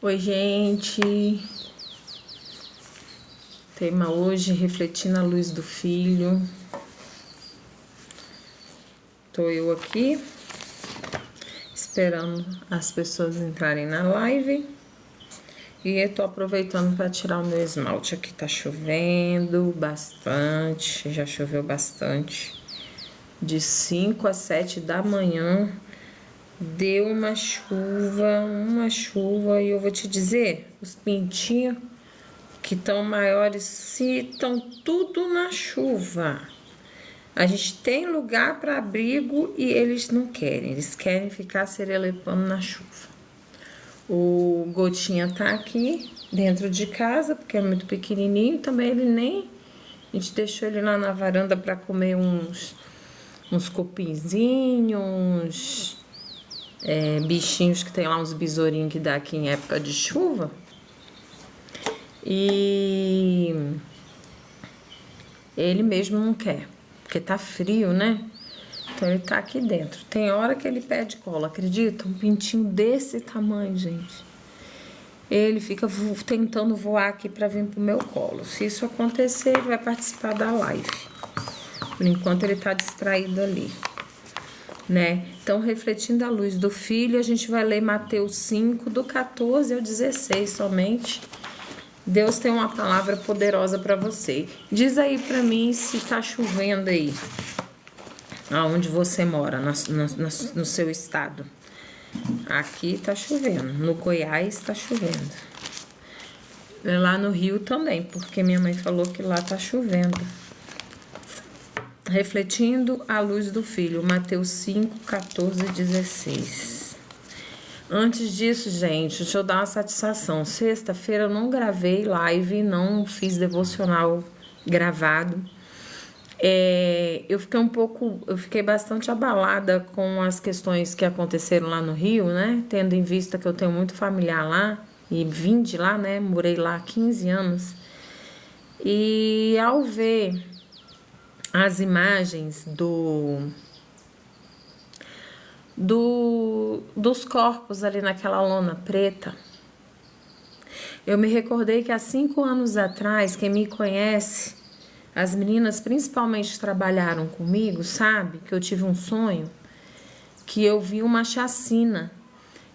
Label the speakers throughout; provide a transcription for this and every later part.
Speaker 1: Oi, gente. Tema hoje, refletindo a luz do filho. Tô eu aqui, esperando as pessoas entrarem na live. E eu tô aproveitando para tirar o meu esmalte. Aqui tá chovendo bastante, já choveu bastante. De 5 às 7 da manhã, deu uma chuva, e eu vou te dizer, os pintinhos que estão maiores, se estão tudo na chuva. A gente tem lugar para abrigo e eles não querem, eles querem ficar serelepando na chuva. O Gotinha tá aqui dentro de casa, porque é muito pequenininho, também ele nem... A gente deixou ele lá na varanda para comer uns cupinzinhos, bichinhos que tem lá, uns besourinhos que dá aqui em época de chuva. E ele mesmo não quer, porque tá frio, né? Então ele tá aqui dentro. Tem hora que ele pede cola, acredita? Um pintinho desse tamanho, gente. Ele fica tentando voar aqui pra vir pro meu colo. Se isso acontecer, ele vai participar da live. Por enquanto ele tá distraído ali, né? Então, refletindo a luz do filho, a gente vai ler Mateus 5, do 14 ao 16 somente. Deus tem uma palavra poderosa para você. Diz aí para mim se tá chovendo aí, aonde você mora, no seu estado. Aqui tá chovendo, no Goiás tá chovendo. Lá no Rio também, porque minha mãe falou que lá tá chovendo. Refletindo a luz do filho, Mateus 5, 14 e 16. Antes disso, gente, deixa eu dar uma satisfação. Sexta-feira eu não gravei live, não fiz devocional gravado. Eu fiquei bastante abalada com as questões que aconteceram lá no Rio, né? Tendo em vista que eu tenho muito familiar lá e vim de lá, né? Morei lá há 15 anos. E ao ver as imagens dos corpos ali naquela lona preta, eu me recordei que há 5 anos atrás, quem me conhece, as meninas principalmente que trabalharam comigo, sabe? Que eu tive um sonho, que eu vi uma chacina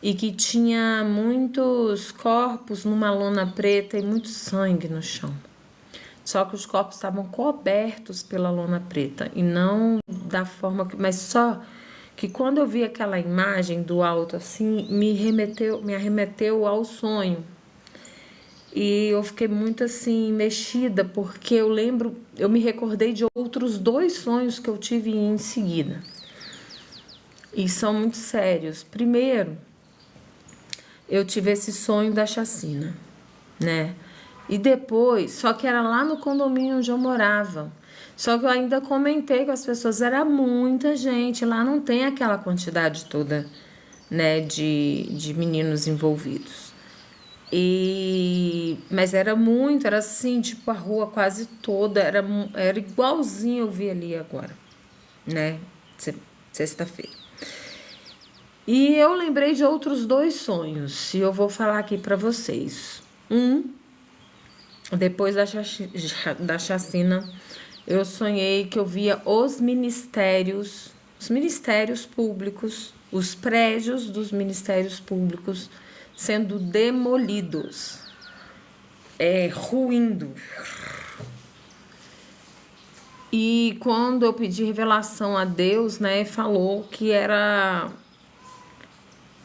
Speaker 1: e que tinha muitos corpos numa lona preta e muito sangue no chão. Só que os corpos estavam cobertos pela lona preta e não da forma que... Mas só que quando eu vi aquela imagem do alto assim, me arremeteu ao sonho. E eu fiquei muito assim, mexida, porque eu me recordei de outros 2 sonhos que eu tive em seguida. E são muito sérios. Primeiro, eu tive esse sonho da chacina, né? E depois, só que era lá no condomínio onde eu morava. Só que eu ainda comentei com as pessoas, era muita gente, lá não tem aquela quantidade toda, né, de meninos envolvidos. Mas era muito, era assim, tipo a rua quase toda, era igualzinho eu vi ali agora, né, sexta-feira. E eu lembrei de outros 2 sonhos, e eu vou falar aqui para vocês. Depois da chacina, eu sonhei que eu via os ministérios públicos, os prédios dos ministérios públicos sendo demolidos, ruindo. E quando eu pedi revelação a Deus, né, falou que era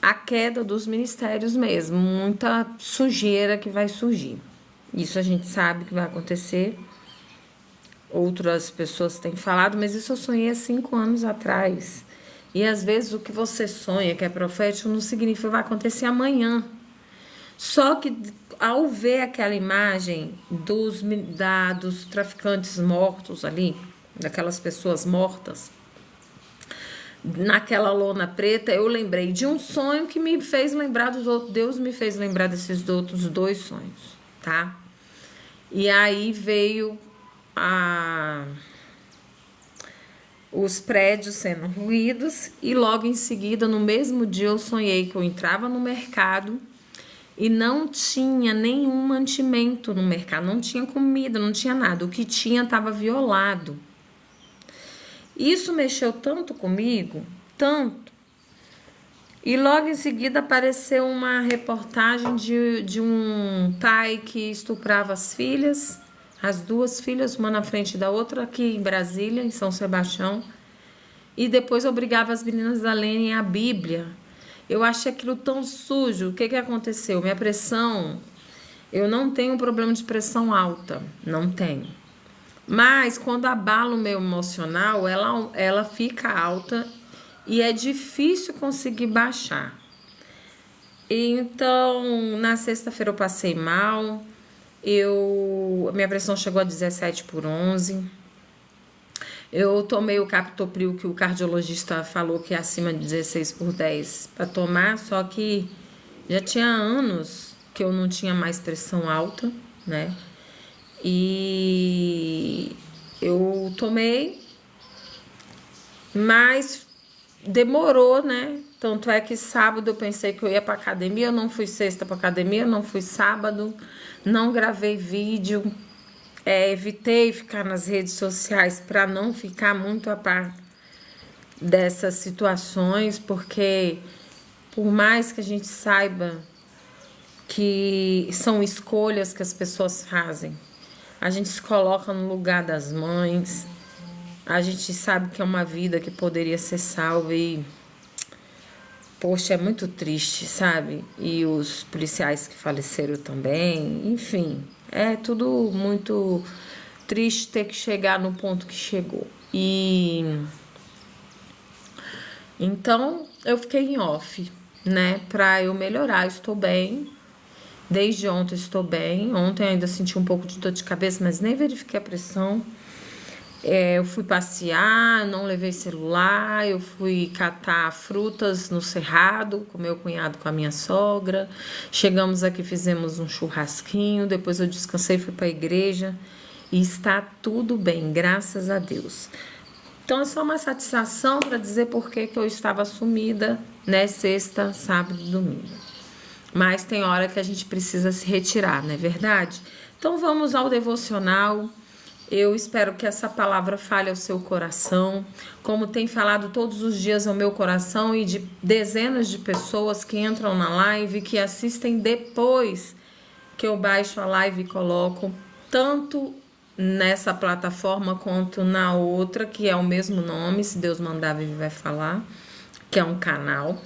Speaker 1: a queda dos ministérios mesmo, muita sujeira que vai surgir. Isso a gente sabe que vai acontecer. Outras pessoas têm falado, mas isso eu sonhei há 5 anos atrás. E às vezes o que você sonha, que é profético, não significa que vai acontecer amanhã. Só que ao ver aquela imagem dos traficantes mortos ali, daquelas pessoas mortas, naquela lona preta, eu lembrei de um sonho que me fez lembrar dos outros. Deus me fez lembrar desses outros 2 sonhos, tá? E aí veio os prédios sendo ruídos, e logo em seguida, no mesmo dia, eu sonhei que eu entrava no mercado e não tinha nenhum mantimento no mercado, não tinha comida, não tinha nada. O que tinha estava violado. Isso mexeu tanto comigo, tanto. E logo em seguida apareceu uma reportagem de um pai que estuprava as filhas, as duas filhas, uma na frente da outra, aqui em Brasília, em São Sebastião. E depois obrigava as meninas a lerem a Bíblia. Eu achei aquilo tão sujo. O que aconteceu? Minha pressão, eu não tenho problema de pressão alta, não tenho. Mas quando abala o meu emocional, ela fica alta e é difícil conseguir baixar. Então, na sexta-feira eu passei mal, minha pressão chegou a 17/11. Eu tomei o captopril que o cardiologista falou que é acima de 16/10 para tomar, só que já tinha anos que eu não tinha mais pressão alta, né? E eu tomei, mas demorou, né? Tanto é que sábado eu pensei que eu ia pra academia, eu não fui sexta pra academia, não fui sábado, não gravei vídeo, evitei ficar nas redes sociais para não ficar muito a par dessas situações, porque por mais que a gente saiba que são escolhas que as pessoas fazem, a gente se coloca no lugar das mães, a gente sabe que é uma vida que poderia ser salva e, poxa, é muito triste, sabe? E os policiais que faleceram também, enfim, é tudo muito triste ter que chegar no ponto que chegou. E então eu fiquei em off, né, pra eu melhorar. Estou bem, desde ontem estou bem. Ontem ainda senti um pouco de dor de cabeça, mas nem verifiquei a pressão. Eu fui passear, não levei celular, eu fui catar frutas no cerrado com meu cunhado, com a minha sogra. Chegamos aqui, fizemos um churrasquinho, depois eu descansei, fui para a igreja e está tudo bem, graças a Deus. Então é só uma satisfação para dizer por que eu estava sumida, né, sexta, sábado e domingo. Mas tem hora que a gente precisa se retirar, não é verdade? Então vamos ao devocional. Eu espero que essa palavra fale ao seu coração, como tem falado todos os dias ao meu coração e de dezenas de pessoas que entram na live, que assistem depois que eu baixo a live e coloco, tanto nessa plataforma quanto na outra, que é o mesmo nome, se Deus mandar, Vivi vai falar, que é um canal.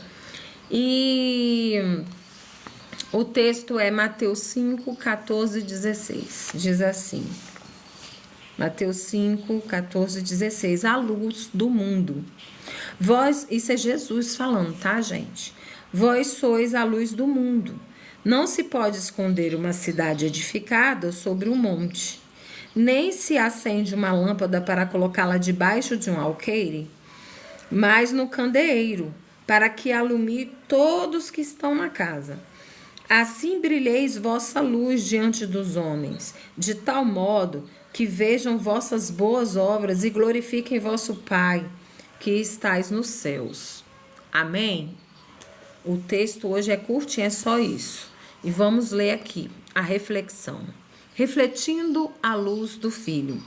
Speaker 1: E o texto é Mateus 5, 14, 16. Diz assim: Mateus 5, 14, 16. A luz do mundo. Vós, isso é Jesus falando, tá, gente? Vós sois a luz do mundo. Não se pode esconder uma cidade edificada sobre um monte, nem se acende uma lâmpada para colocá-la debaixo de um alqueire, mas no candeeiro, para que alumie todos que estão na casa. Assim brilheis vossa luz diante dos homens, de tal modo que vejam vossas boas obras e glorifiquem vosso Pai, que estais nos céus. Amém? O texto hoje é curtinho, é só isso. E vamos ler aqui a reflexão. Refletindo a luz do Filho.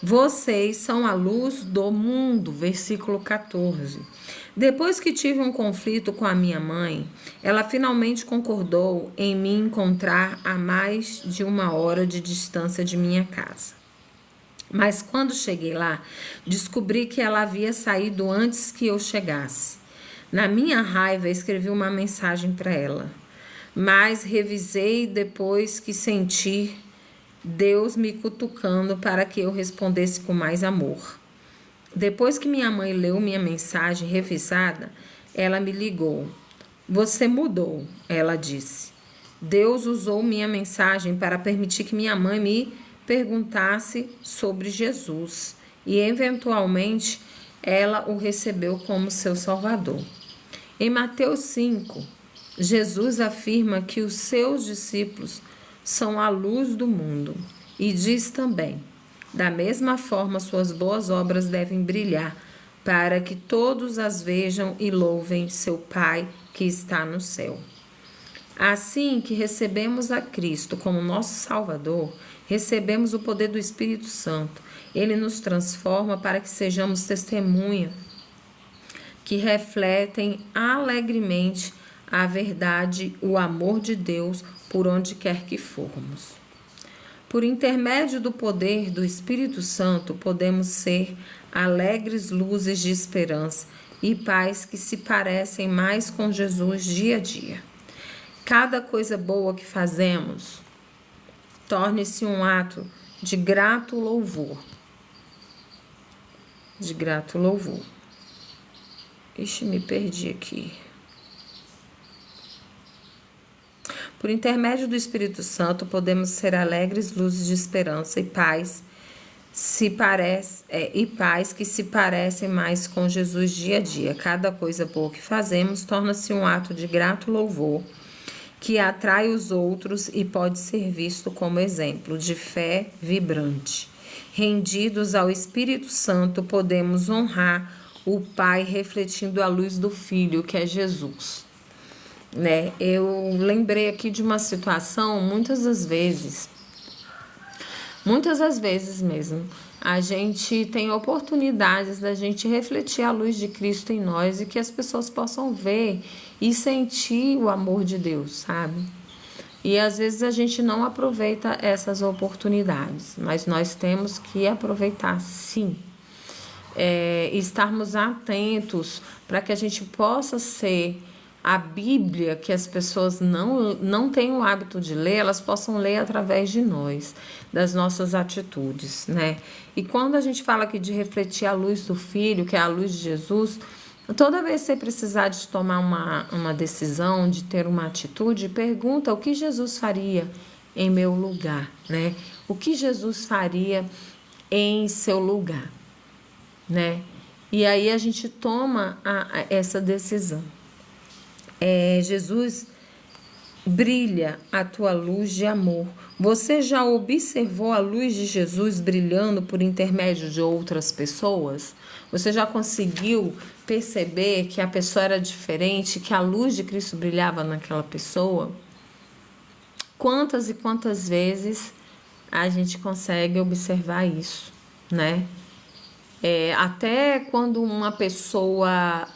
Speaker 1: Vocês são a luz do mundo, versículo 14. Depois que tive um conflito com a minha mãe, ela finalmente concordou em me encontrar a mais de 1 hora de distância de minha casa. Mas quando cheguei lá, descobri que ela havia saído antes que eu chegasse. Na minha raiva, escrevi uma mensagem para ela, mas revisei depois que senti Deus me cutucando para que eu respondesse com mais amor. Depois que minha mãe leu minha mensagem revisada, ela me ligou. Você mudou, ela disse. Deus usou minha mensagem para permitir que minha mãe me perguntasse sobre Jesus e, eventualmente, ela o recebeu como seu Salvador. Em Mateus 5, Jesus afirma que os seus discípulos são a luz do mundo e diz também: da mesma forma, suas boas obras devem brilhar, para que todos as vejam e louvem seu Pai que está no céu. Assim que recebemos a Cristo como nosso Salvador, recebemos o poder do Espírito Santo. Ele nos transforma para que sejamos testemunha que refletem alegremente a verdade, o amor de Deus por onde quer que formos. Por intermédio do poder do Espírito Santo, podemos ser alegres luzes de esperança e paz que se parecem mais com Jesus dia a dia. Cada coisa boa que fazemos torne-se um ato de grato louvor. De grato louvor. Ixi, me perdi aqui. Por intermédio do Espírito Santo, podemos ser alegres luzes de esperança e paz que se parecem mais com Jesus dia a dia. Cada coisa boa que fazemos torna-se um ato de grato louvor que atrai os outros e pode ser visto como exemplo de fé vibrante. Rendidos ao Espírito Santo, podemos honrar o Pai refletindo a luz do Filho, que é Jesus. Né? Eu lembrei aqui de uma situação, muitas das vezes mesmo, a gente tem oportunidades da gente refletir a luz de Cristo em nós e que as pessoas possam ver e sentir o amor de Deus, sabe? E às vezes a gente não aproveita essas oportunidades, mas nós temos que aproveitar sim. Estarmos atentos para que a gente possa ser a Bíblia, que as pessoas não têm o hábito de ler, elas possam ler através de nós, das nossas atitudes, né? E quando a gente fala aqui de refletir a luz do Filho, que é a luz de Jesus, toda vez que você precisar de tomar uma decisão, de ter uma atitude, pergunta o que Jesus faria em meu lugar, né? O que Jesus faria em seu lugar, né? E aí a gente toma essa decisão. Jesus, brilha a tua luz de amor. Você já observou a luz de Jesus brilhando por intermédio de outras pessoas? Você já conseguiu perceber que a pessoa era diferente, que a luz de Cristo brilhava naquela pessoa? Quantas e quantas vezes a gente consegue observar isso, né? Até quando uma pessoa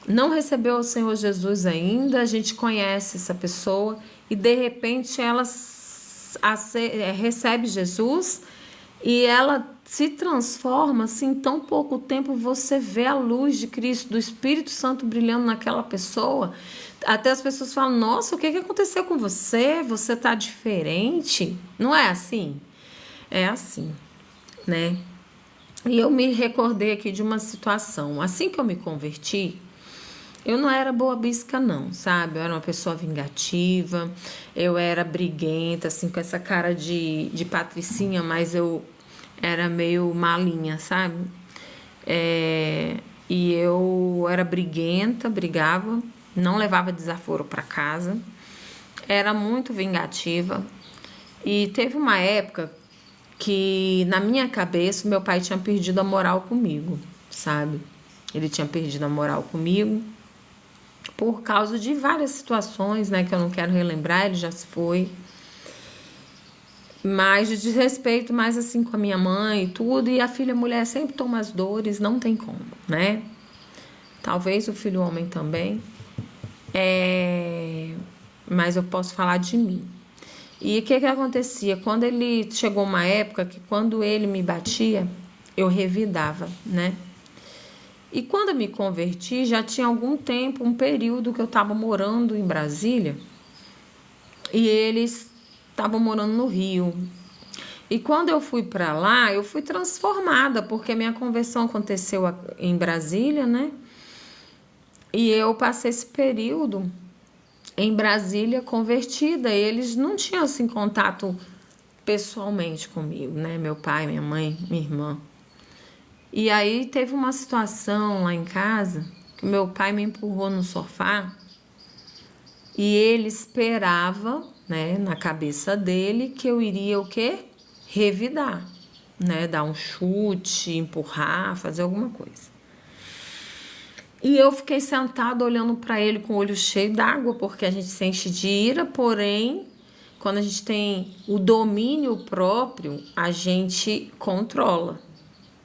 Speaker 1: não recebeu o Senhor Jesus ainda, a gente conhece essa pessoa e de repente ela recebe Jesus e ela se transforma, assim, em tão pouco tempo você vê a luz de Cristo, do Espírito Santo brilhando naquela pessoa. Até as pessoas falam, nossa, o que aconteceu com você? Você tá diferente? Não é assim? É assim, né? E eu me recordei aqui de uma situação. Assim que eu me converti, eu não era boa bisca não, sabe? Eu era uma pessoa vingativa, eu era briguenta, assim, com essa cara de patricinha, mas eu era meio malinha, sabe? E eu era briguenta, brigava, não levava desaforo para casa, era muito vingativa. E teve uma época que, na minha cabeça, meu pai tinha perdido a moral comigo, sabe? Ele tinha perdido a moral comigo por causa de várias situações, né, que eu não quero relembrar, ele já se foi. Mas de desrespeito mais assim com a minha mãe e tudo, e a filha mulher sempre toma as dores, não tem como, né? Talvez o filho homem também, mas eu posso falar de mim. E o que acontecia? Quando ele chegou uma época que quando ele me batia, eu revidava, né? E quando eu me converti, já tinha algum tempo, um período que eu estava morando em Brasília e eles estavam morando no Rio. E quando eu fui para lá, eu fui transformada, porque minha conversão aconteceu em Brasília, né? E eu passei esse período em Brasília convertida. Eles não tinham assim contato pessoalmente comigo, né? Meu pai, minha mãe, minha irmã. E aí teve uma situação lá em casa que meu pai me empurrou no sofá e ele esperava, né, na cabeça dele que eu iria o quê? Revidar, né? Dar um chute, empurrar, fazer alguma coisa. E eu fiquei sentada olhando para ele com o olho cheio d'água, porque a gente se enche de ira, porém, quando a gente tem o domínio próprio, a gente controla.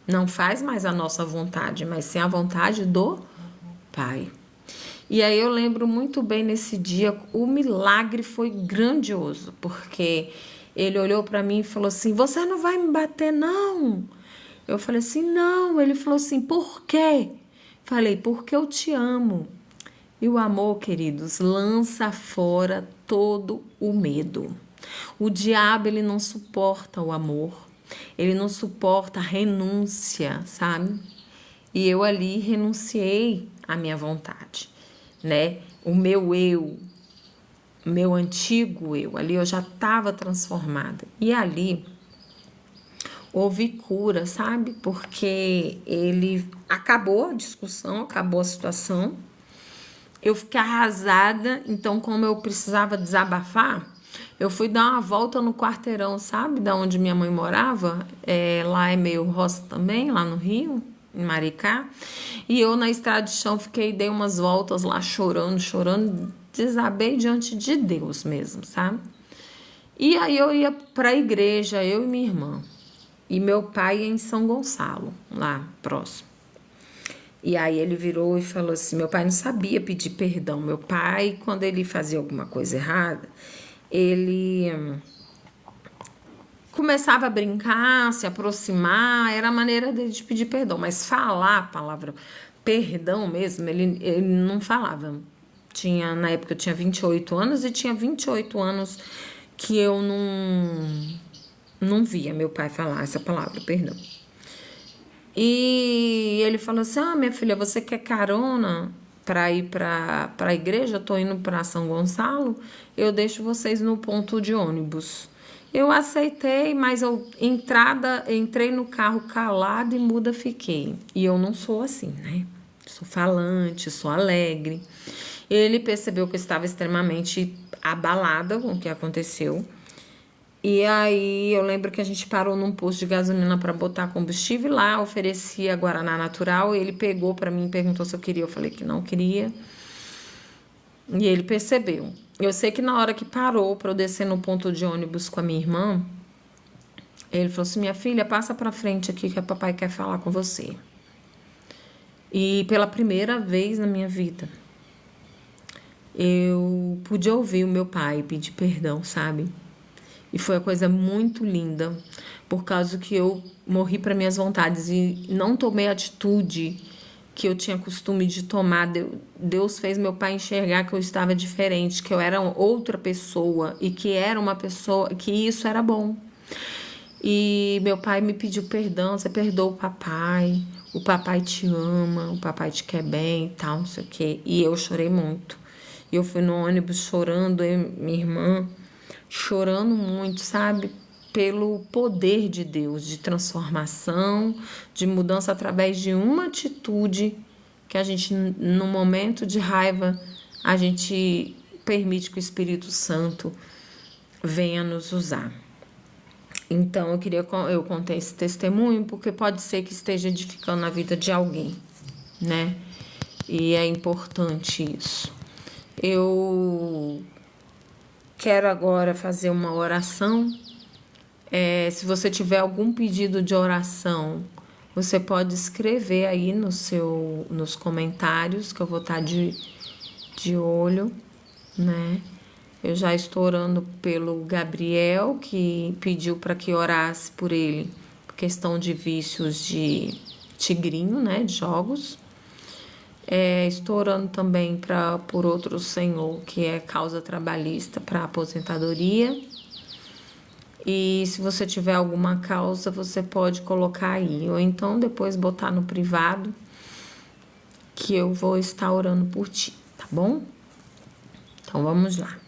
Speaker 1: Não faz mais a nossa vontade, mas sim a vontade do Pai. E aí eu lembro muito bem nesse dia, o milagre foi grandioso, porque ele olhou para mim e falou assim: "Você não vai me bater, não?" Eu falei assim: "Não." Ele falou assim: "Por quê?" Falei: "Porque eu te amo." E o amor, queridos, lança fora todo o medo. O diabo, ele não suporta o amor. Ele não suporta a renúncia, sabe? E eu ali renunciei à minha vontade, né? O meu antigo eu, ali eu já estava transformada. E ali houve cura, sabe? Porque ele acabou a discussão, acabou a situação. Eu fiquei arrasada, então como eu precisava desabafar, eu fui dar uma volta no quarteirão, sabe? Da onde minha mãe morava. Lá é meio roça também, lá no Rio, em Maricá. E eu na estrada de chão dei umas voltas lá chorando, chorando. Desabei diante de Deus mesmo, sabe? E aí eu ia para a igreja, eu e minha irmã. E meu pai em São Gonçalo, lá próximo. E aí ele virou e falou assim, meu pai não sabia pedir perdão. Meu pai, quando ele fazia alguma coisa errada, ele começava a brincar, se aproximar, era a maneira dele de pedir perdão. Mas falar a palavra perdão mesmo, ele não falava. Na época eu tinha 28 anos e tinha 28 anos que eu não via meu pai falar essa palavra, perdão. E ele falou assim, minha filha, você quer carona para ir para a igreja? Eu tô indo para São Gonçalo, eu deixo vocês no ponto de ônibus. Eu aceitei, mas entrei no carro calada e muda fiquei. E eu não sou assim, né? Sou falante, sou alegre. Ele percebeu que eu estava extremamente abalada com o que aconteceu. E aí eu lembro que a gente parou num posto de gasolina para botar combustível, lá oferecia Guaraná natural, ele pegou para mim e perguntou se eu queria, eu falei que não queria. E ele percebeu. Eu sei que na hora que parou para eu descer no ponto de ônibus com a minha irmã, ele falou assim, minha filha, passa para frente aqui que o papai quer falar com você. E pela primeira vez na minha vida, eu pude ouvir o meu pai pedir perdão, sabe? E foi uma coisa muito linda, por causa que eu morri para minhas vontades e não tomei a atitude que eu tinha costume de tomar. Deus fez meu pai enxergar que eu estava diferente, que eu era outra pessoa e que era uma pessoa, que isso era bom. E meu pai me pediu perdão, você perdoa o papai te ama, o papai te quer bem e tal, não sei o quê. E eu chorei muito. E eu fui no ônibus chorando, eu e minha irmã, chorando muito, sabe? Pelo poder de Deus, de transformação, de mudança através de uma atitude que a gente, no momento de raiva, a gente permite que o Espírito Santo venha nos usar. Então, eu contei esse testemunho porque pode ser que esteja edificando a vida de alguém, né? E é importante isso. Eu quero agora fazer uma oração. Se você tiver algum pedido de oração, você pode escrever aí nos comentários, que eu vou estar de olho, né? Eu já estou orando pelo Gabriel, que pediu para que orasse por ele, por questão de vícios de tigrinho, né? De jogos. Estou orando também por outro senhor, que é causa trabalhista para aposentadoria. E se você tiver alguma causa, você pode colocar aí. Ou então depois botar no privado, que eu vou estar orando por ti, tá bom? Então vamos lá.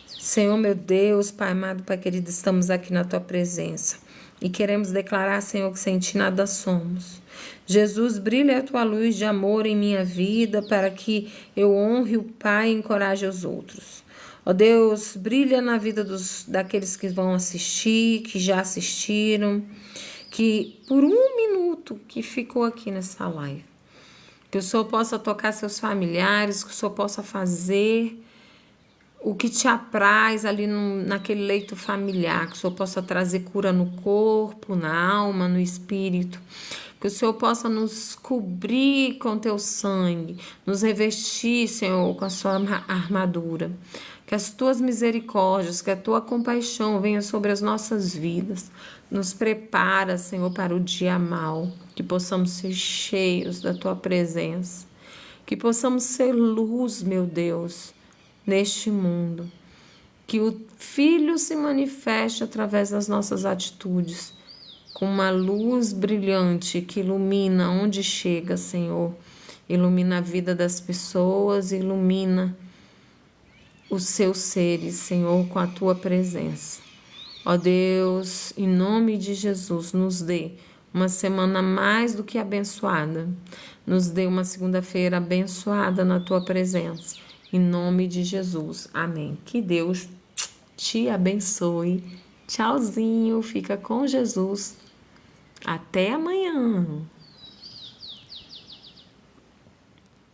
Speaker 1: Senhor meu Deus, Pai amado, Pai querido, estamos aqui na Tua presença. E queremos declarar, Senhor, que sem Ti nada somos. Jesus, brilha a Tua luz de amor em minha vida para que eu honre o Pai e encoraje os outros. Ó Deus, brilha na vida daqueles que vão assistir, que já assistiram, que por um minuto que ficou aqui nessa live, Que o Senhor possa tocar seus familiares, que o Senhor possa fazer o que te apraz ali naquele leito familiar, que o Senhor possa trazer cura no corpo, na alma, no espírito. Que o Senhor possa nos cobrir com teu sangue, nos revestir, Senhor, com a sua armadura. Que as tuas misericórdias, que a tua compaixão venha sobre as nossas vidas. Nos prepara, Senhor, para o dia mau. Que possamos ser cheios da tua presença. Que possamos ser luz, meu Deus, neste mundo. Que o Filho se manifeste através das nossas atitudes, com uma luz brilhante que ilumina onde chega, Senhor. Ilumina a vida das pessoas, ilumina os seus seres, Senhor, com a tua presença. Ó Deus, em nome de Jesus, nos dê uma semana mais do que abençoada. Nos dê uma segunda-feira abençoada na tua presença. Em nome de Jesus. Amém. Que Deus te abençoe. Tchauzinho. Fica com Jesus. Até amanhã.